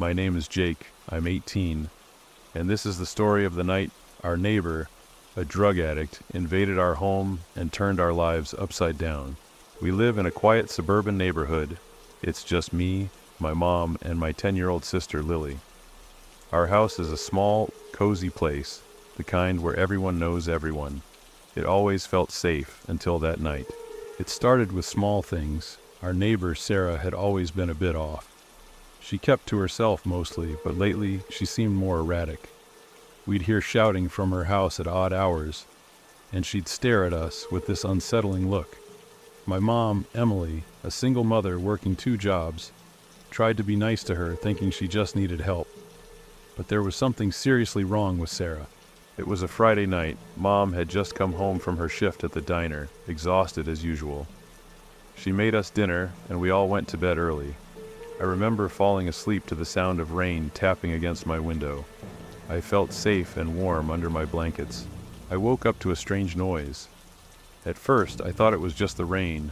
My name is Jake, I'm 18, and this is the story of the night our neighbor, a drug addict, invaded our home and turned our lives upside down. We live in a quiet suburban neighborhood. It's just me, my mom, and my 10-year-old sister Lily. Our house is a small, cozy place, the kind where everyone knows everyone. It always felt safe until that night. It started with small things. Our neighbor Sarah had always been a bit off. She kept to herself mostly, but lately she seemed more erratic. We'd hear shouting from her house at odd hours, and she'd stare at us with this unsettling look. My mom, Emily, a single mother working 2 jobs, tried to be nice to her, thinking she just needed help. But there was something seriously wrong with Sarah. It was a Friday night. Mom had just come home from her shift at the diner, exhausted as usual. She made us dinner, and we all went to bed early. I remember falling asleep to the sound of rain tapping against my window. I felt safe and warm under my blankets. I woke up to a strange noise. At first, I thought it was just the rain,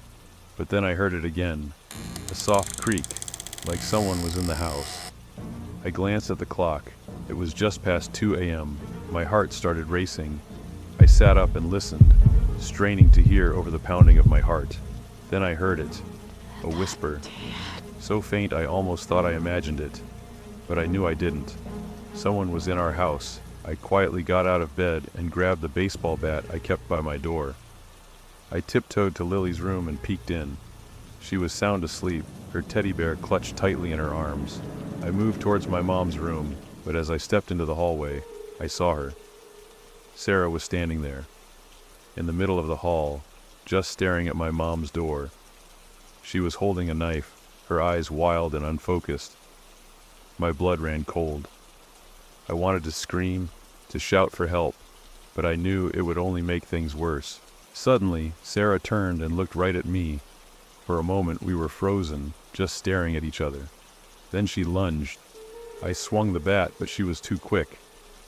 but then I heard it again, a soft creak, like someone was in the house. I glanced at the clock. It was just past 2 a.m. My heart started racing. I sat up and listened, straining to hear over the pounding of my heart. Then I heard it, a whisper. So faint I almost thought I imagined it, but I knew I didn't. Someone was in our house. I quietly got out of bed and grabbed the baseball bat I kept by my door. I tiptoed to Lily's room and peeked in. She was sound asleep, her teddy bear clutched tightly in her arms. I moved towards my mom's room, but as I stepped into the hallway, I saw her. Sarah was standing there, in the middle of the hall, just staring at my mom's door. She was holding a knife, her eyes wild and unfocused. My blood ran cold. I wanted to scream, to shout for help, but I knew it would only make things worse. Suddenly, Sarah turned and looked right at me. For a moment we were frozen, just staring at each other. Then she lunged. I swung the bat, but she was too quick.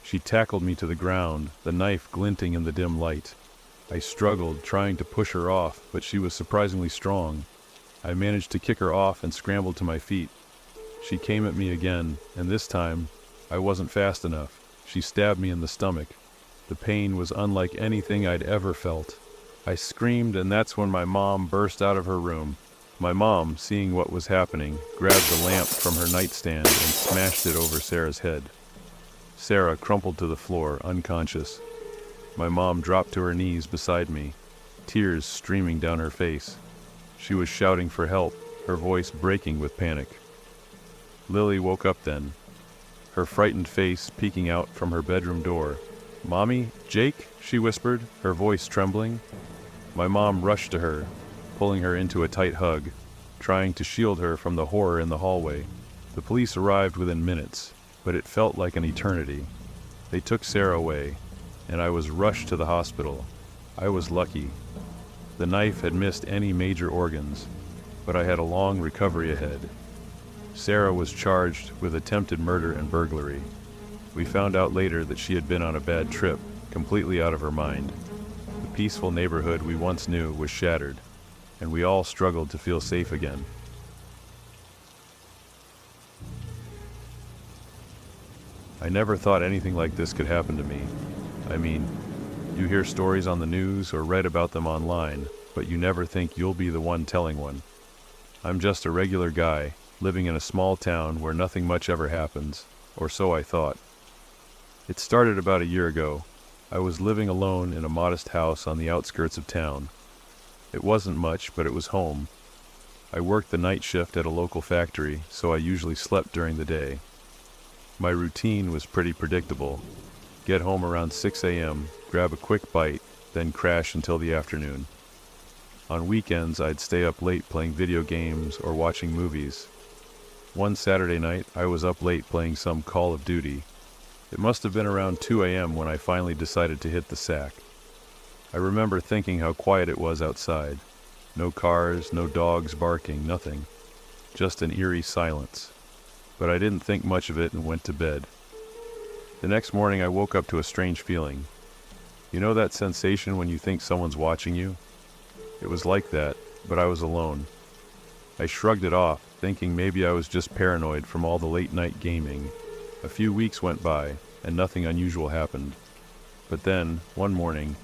She tackled me to the ground, the knife glinting in the dim light. I struggled, trying to push her off, but she was surprisingly strong. I managed to kick her off and scrambled to my feet. She came at me again, and this time, I wasn't fast enough. She stabbed me in the stomach. The pain was unlike anything I'd ever felt. I screamed, and that's when my mom burst out of her room. My mom, seeing what was happening, grabbed the lamp from her nightstand and smashed it over Sarah's head. Sarah crumpled to the floor, unconscious. My mom dropped to her knees beside me, tears streaming down her face. She was shouting for help, her voice breaking with panic. Lily woke up then, her frightened face peeking out from her bedroom door. "Mommy? Jake?" she whispered, her voice trembling. My mom rushed to her, pulling her into a tight hug, trying to shield her from the horror in the hallway. The police arrived within minutes, but it felt like an eternity. They took Sarah away, and I was rushed to the hospital. I was lucky. The knife had missed any major organs, but I had a long recovery ahead. Sarah was charged with attempted murder and burglary. We found out later that she had been on a bad trip, completely out of her mind. The peaceful neighborhood we once knew was shattered, and we all struggled to feel safe again. I never thought anything like this could happen to me. I mean, you hear stories on the news or read about them online, but you never think you'll be the one telling one. I'm just a regular guy, living in a small town where nothing much ever happens, or so I thought. It started about a year ago. I was living alone in a modest house on the outskirts of town. It wasn't much, but it was home. I worked the night shift at a local factory, so I usually slept during the day. My routine was pretty predictable. Get home around 6 a.m., grab a quick bite, then crash until the afternoon. On weekends, I'd stay up late playing video games or watching movies. One Saturday night, I was up late playing some Call of Duty. It must have been around 2 a.m. when I finally decided to hit the sack. I remember thinking how quiet it was outside. No cars, no dogs barking, nothing. Just an eerie silence. But I didn't think much of it and went to bed. The next morning I woke up to a strange feeling. You know that sensation when you think someone's watching you? It was like that, but I was alone. I shrugged it off, thinking maybe I was just paranoid from all the late-night gaming. A few weeks went by, and nothing unusual happened. But then, one morning,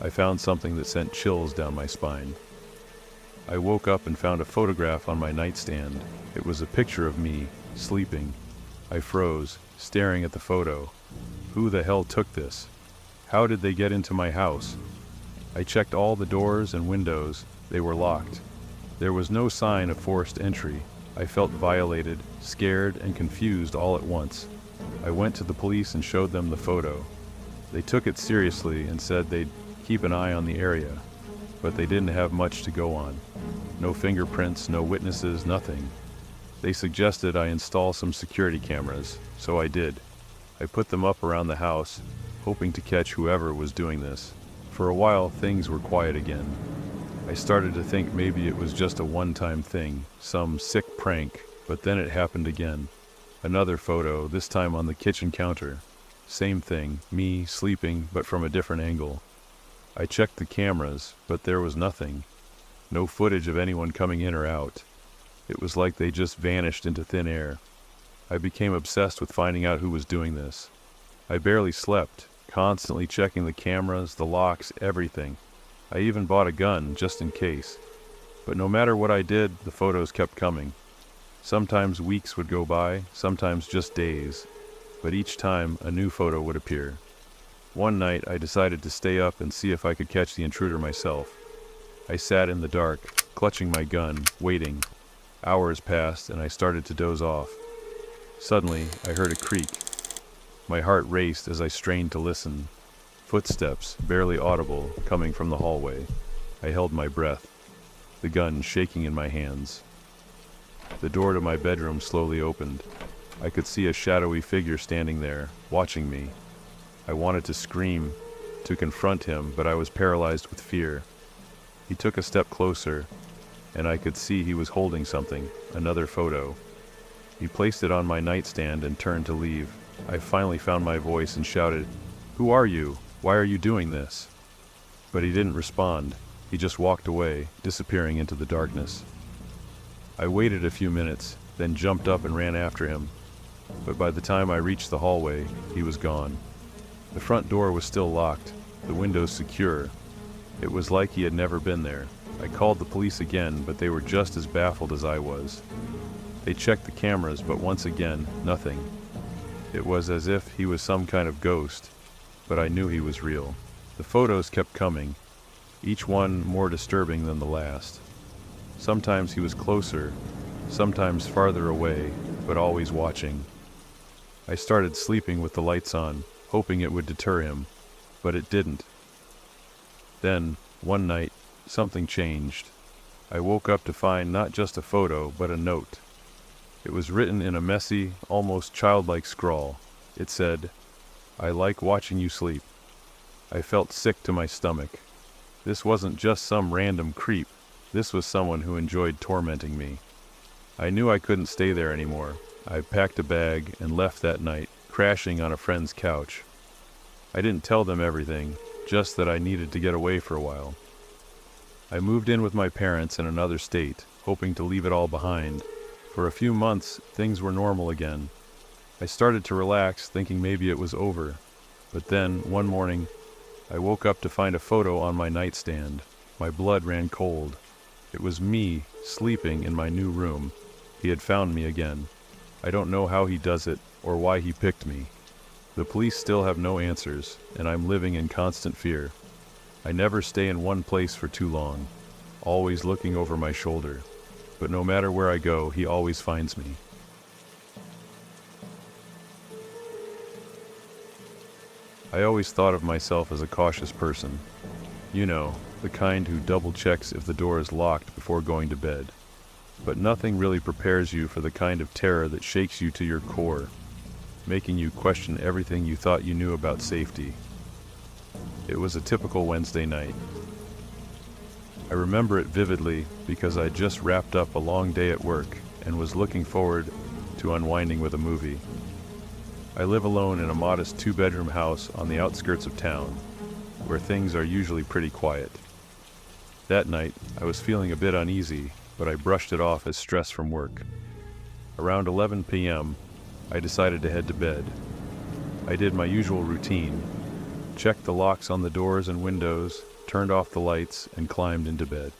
I found something that sent chills down my spine. I woke up and found a photograph on my nightstand. It was a picture of me, sleeping. I froze, staring at the photo. Who the hell took this? How did they get into my house? I checked all the doors and windows. They were locked. There was no sign of forced entry. I felt violated, scared, and confused all at once. I went to the police and showed them the photo. They took it seriously and said they'd keep an eye on the area, but they didn't have much to go on. No fingerprints, no witnesses, nothing. They suggested I install some security cameras, so I did. I put them up around the house, hoping to catch whoever was doing this. For a while, things were quiet again. I started to think maybe it was just a one-time thing, some sick prank, but then it happened again. Another photo, this time on the kitchen counter. Same thing, me sleeping, but from a different angle. I checked the cameras, but there was nothing. No footage of anyone coming in or out. It was like they just vanished into thin air. I became obsessed with finding out who was doing this. I barely slept, constantly checking the cameras, the locks, everything. I even bought a gun, just in case. But no matter what I did, the photos kept coming. Sometimes weeks would go by, sometimes just days. But each time, a new photo would appear. One night, I decided to stay up and see if I could catch the intruder myself. I sat in the dark, clutching my gun, waiting. Hours passed, and I started to doze off. Suddenly, I heard a creak. My heart raced as I strained to listen. Footsteps, barely audible, coming from the hallway. I held my breath, the gun shaking in my hands. The door to my bedroom slowly opened. I could see a shadowy figure standing there, watching me. I wanted to scream, to confront him, but I was paralyzed with fear. He took a step closer, and I could see he was holding something, another photo. He placed it on my nightstand and turned to leave. I finally found my voice and shouted, "Who are you? Why are you doing this?" But he didn't respond. He just walked away, disappearing into the darkness. I waited a few minutes, then jumped up and ran after him. But by the time I reached the hallway, he was gone. The front door was still locked, the windows secure. It was like he had never been there. I called the police again, but they were just as baffled as I was. They checked the cameras, but once again, nothing. It was as if he was some kind of ghost, but I knew he was real. The photos kept coming, each one more disturbing than the last. Sometimes he was closer, sometimes farther away, but always watching. I started sleeping with the lights on, hoping it would deter him, but it didn't. Then, one night, something changed. I woke up to find not just a photo, but a note. It was written in a messy, almost childlike scrawl. It said, "I like watching you sleep." I felt sick to my stomach. This wasn't just some random creep. This was someone who enjoyed tormenting me. I knew I couldn't stay there anymore. I packed a bag and left that night, crashing on a friend's couch. I didn't tell them everything, just that I needed to get away for a while. I moved in with my parents in another state, hoping to leave it all behind. For a few months, things were normal again. I started to relax, thinking maybe it was over. But then, one morning, I woke up to find a photo on my nightstand. My blood ran cold. It was me, sleeping in my new room. He had found me again. I don't know how he does it, or why he picked me. The police still have no answers, and I'm living in constant fear. I never stay in one place for too long, always looking over my shoulder. But no matter where I go, he always finds me. I always thought of myself as a cautious person. You know, the kind who double checks if the door is locked before going to bed. But nothing really prepares you for the kind of terror that shakes you to your core, making you question everything you thought you knew about safety. It was a typical Wednesday night. I remember it vividly because I just wrapped up a long day at work and was looking forward to unwinding with a movie. I live alone in a modest two-bedroom house on the outskirts of town, where things are usually pretty quiet. That night, I was feeling a bit uneasy, but I brushed it off as stress from work. Around 11 p.m., I decided to head to bed. I did my usual routine, checked the locks on the doors and windows, turned off the lights, and climbed into bed.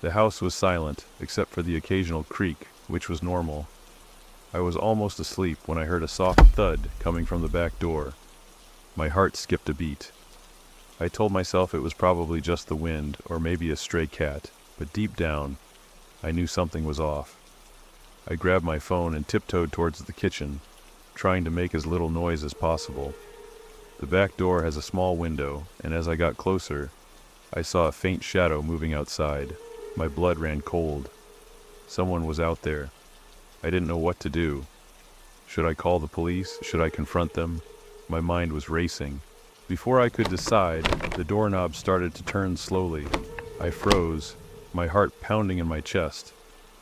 The house was silent, except for the occasional creak, which was normal. I was almost asleep when I heard a soft thud coming from the back door. My heart skipped a beat. I told myself it was probably just the wind, or maybe a stray cat, but deep down, I knew something was off. I grabbed my phone and tiptoed towards the kitchen, trying to make as little noise as possible. The back door has a small window, and as I got closer, I saw a faint shadow moving outside. My blood ran cold. Someone was out there. I didn't know what to do. Should I call the police? Should I confront them? My mind was racing. Before I could decide, the doorknob started to turn slowly. I froze, my heart pounding in my chest.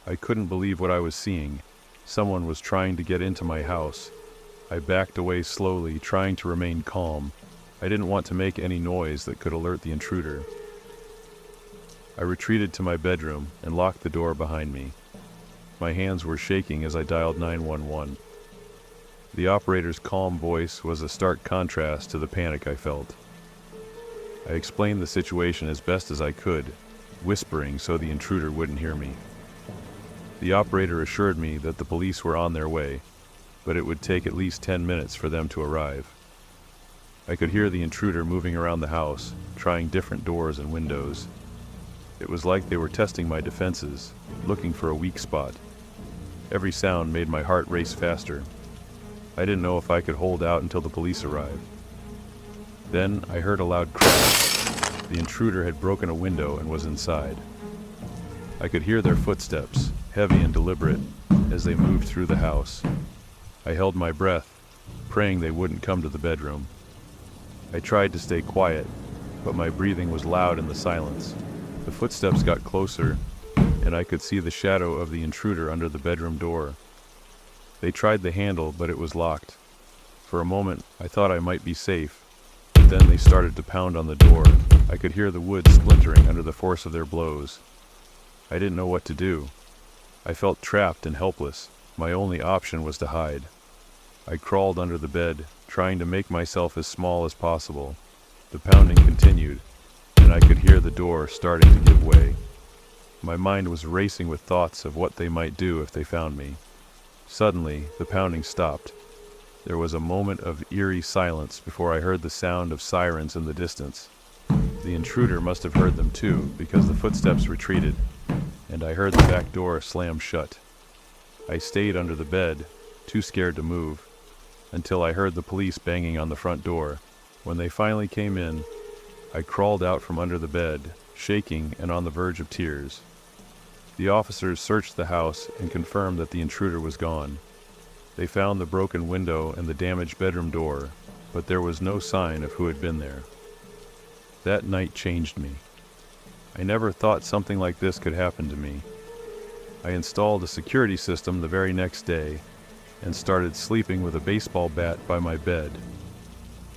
I couldn't believe what I was seeing. Someone was trying to get into my house. I backed away slowly, trying to remain calm. I didn't want to make any noise that could alert the intruder. I retreated to my bedroom and locked the door behind me. My hands were shaking as I dialed 911. The operator's calm voice was a stark contrast to the panic I felt. I explained the situation as best as I could, whispering so the intruder wouldn't hear me. The operator assured me that the police were on their way, but it would take at least 10 minutes for them to arrive. I could hear the intruder moving around the house, trying different doors and windows. It was like they were testing my defenses, looking for a weak spot. Every sound made my heart race faster. I didn't know if I could hold out until the police arrived. Then I heard a loud crash. The intruder had broken a window and was inside. I could hear their footsteps, heavy and deliberate, as they moved through the house. I held my breath, praying they wouldn't come to the bedroom. I tried to stay quiet, but my breathing was loud in the silence. The footsteps got closer, and I could see the shadow of the intruder under the bedroom door. They tried the handle, but it was locked. For a moment, I thought I might be safe, but then they started to pound on the door. I could hear the wood splintering under the force of their blows. I didn't know what to do. I felt trapped and helpless. My only option was to hide. I crawled under the bed, trying to make myself as small as possible. The pounding continued, and I could hear the door starting to give way. My mind was racing with thoughts of what they might do if they found me. Suddenly, the pounding stopped. There was a moment of eerie silence before I heard the sound of sirens in the distance. The intruder must have heard them too, because the footsteps retreated, and I heard the back door slam shut. I stayed under the bed, too scared to move, until I heard the police banging on the front door. When they finally came in, I crawled out from under the bed, shaking and on the verge of tears. The officers searched the house and confirmed that the intruder was gone. They found the broken window and the damaged bedroom door, but there was no sign of who had been there. That night changed me. I never thought something like this could happen to me. I installed a security system the very next day and started sleeping with a baseball bat by my bed.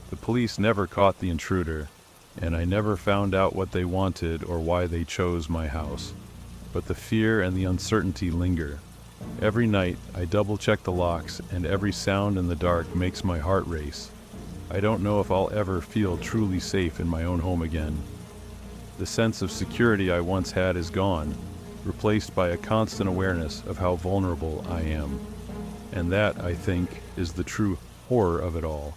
The police never caught the intruder, and I never found out what they wanted or why they chose my house. But the fear and the uncertainty linger. Every night, I double-check the locks, and every sound in the dark makes my heart race. I don't know if I'll ever feel truly safe in my own home again. The sense of security I once had is gone, replaced by a constant awareness of how vulnerable I am. And that, I think, is the true horror of it all.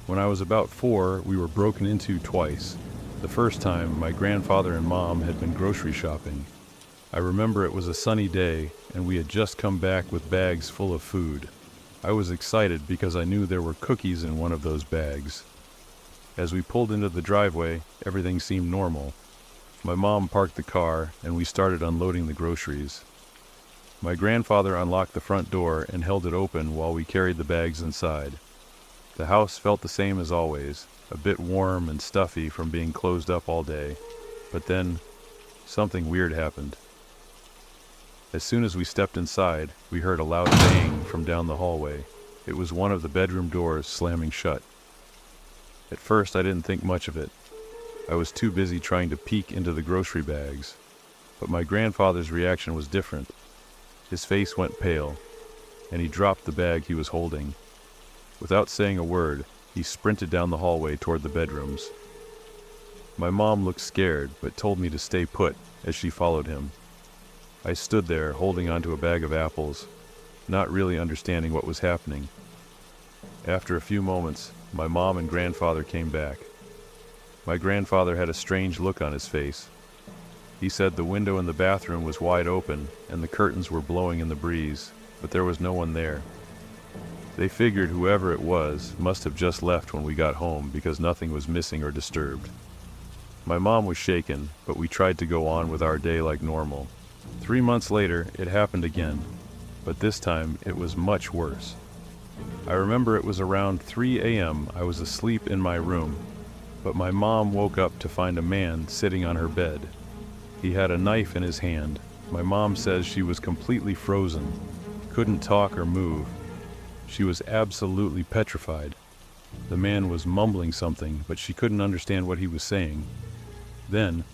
When I was about 4, we were broken into twice. The first time, my grandfather and mom had been grocery shopping. I remember it was a sunny day, and we had just come back with bags full of food. I was excited because I knew there were cookies in one of those bags. As we pulled into the driveway, everything seemed normal. My mom parked the car, and we started unloading the groceries. My grandfather unlocked the front door and held it open while we carried the bags inside. The house felt the same as always, a bit warm and stuffy from being closed up all day. But then, something weird happened. As soon as we stepped inside, we heard a loud bang from down the hallway. It was one of the bedroom doors slamming shut. At first, I didn't think much of it. I was too busy trying to peek into the grocery bags. But my grandfather's reaction was different. His face went pale, and he dropped the bag he was holding. Without saying a word, he sprinted down the hallway toward the bedrooms. My mom looked scared, but told me to stay put as she followed him. I stood there holding onto a bag of apples, not really understanding what was happening. After a few moments, my mom and grandfather came back. My grandfather had a strange look on his face. He said the window in the bathroom was wide open and the curtains were blowing in the breeze, but there was no one there. They figured whoever it was must have just left when we got home because nothing was missing or disturbed. My mom was shaken, but we tried to go on with our day like normal. 3 months later, it happened again, but this time it was much worse. I remember it was around 3 a.m. I was asleep in my room, but my mom woke up to find a man sitting on her bed. He had a knife in his hand. My mom says she was completely frozen, couldn't talk or move. She was absolutely petrified. The man was mumbling something, but she couldn't understand what he was saying. Then,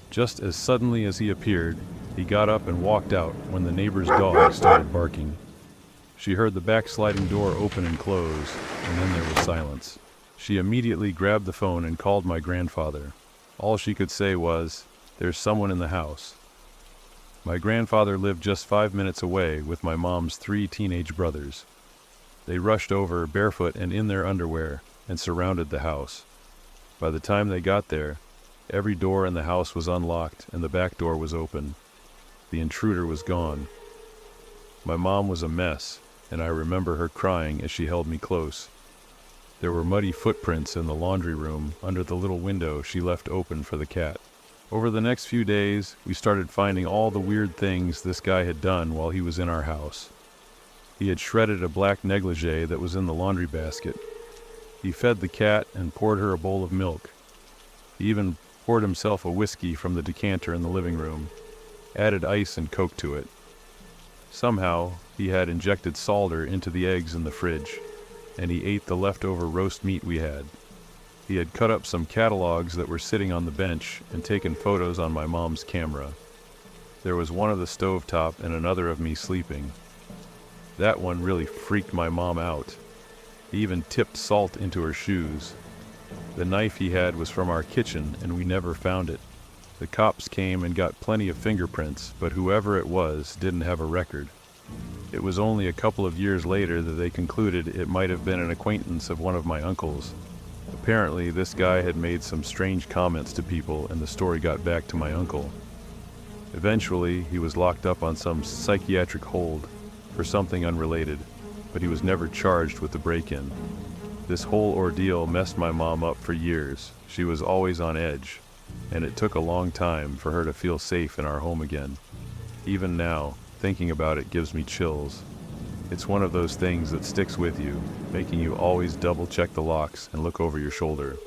just as suddenly as he appeared, he got up and walked out when the neighbor's dog started barking. She heard the backsliding door open and close, and then there was silence. She immediately grabbed the phone and called my grandfather. All she could say was, "There's someone in the house." My grandfather lived just 5 minutes away with my mom's 3 teenage brothers. They rushed over barefoot and in their underwear and surrounded the house. By the time they got there, every door in the house was unlocked and the back door was open. The intruder was gone. My mom was a mess, and I remember her crying as she held me close. There were muddy footprints in the laundry room under the little window she left open for the cat. Over the next few days, we started finding all the weird things this guy had done while he was in our house. He had shredded a black negligee that was in the laundry basket. He fed the cat and poured her a bowl of milk. He even poured himself a whiskey from the decanter in the living room, added ice and Coke to it. Somehow, he had injected solder into the eggs in the fridge, and he ate the leftover roast meat we had. He had cut up some catalogs that were sitting on the bench and taken photos on my mom's camera. There was one of the stovetop and another of me sleeping. That one really freaked my mom out. He even tipped salt into her shoes. The knife he had was from our kitchen, and we never found it. The cops came and got plenty of fingerprints, but whoever it was didn't have a record. It was only a couple of years later that they concluded it might have been an acquaintance of one of my uncles. Apparently, this guy had made some strange comments to people, and the story got back to my uncle. Eventually, he was locked up on some psychiatric hold for something unrelated, but he was never charged with the break-in. This whole ordeal messed my mom up for years. She was always on edge, and it took a long time for her to feel safe in our home again. Even now, thinking about it gives me chills. It's one of those things that sticks with you, making you always double-check the locks and look over your shoulder.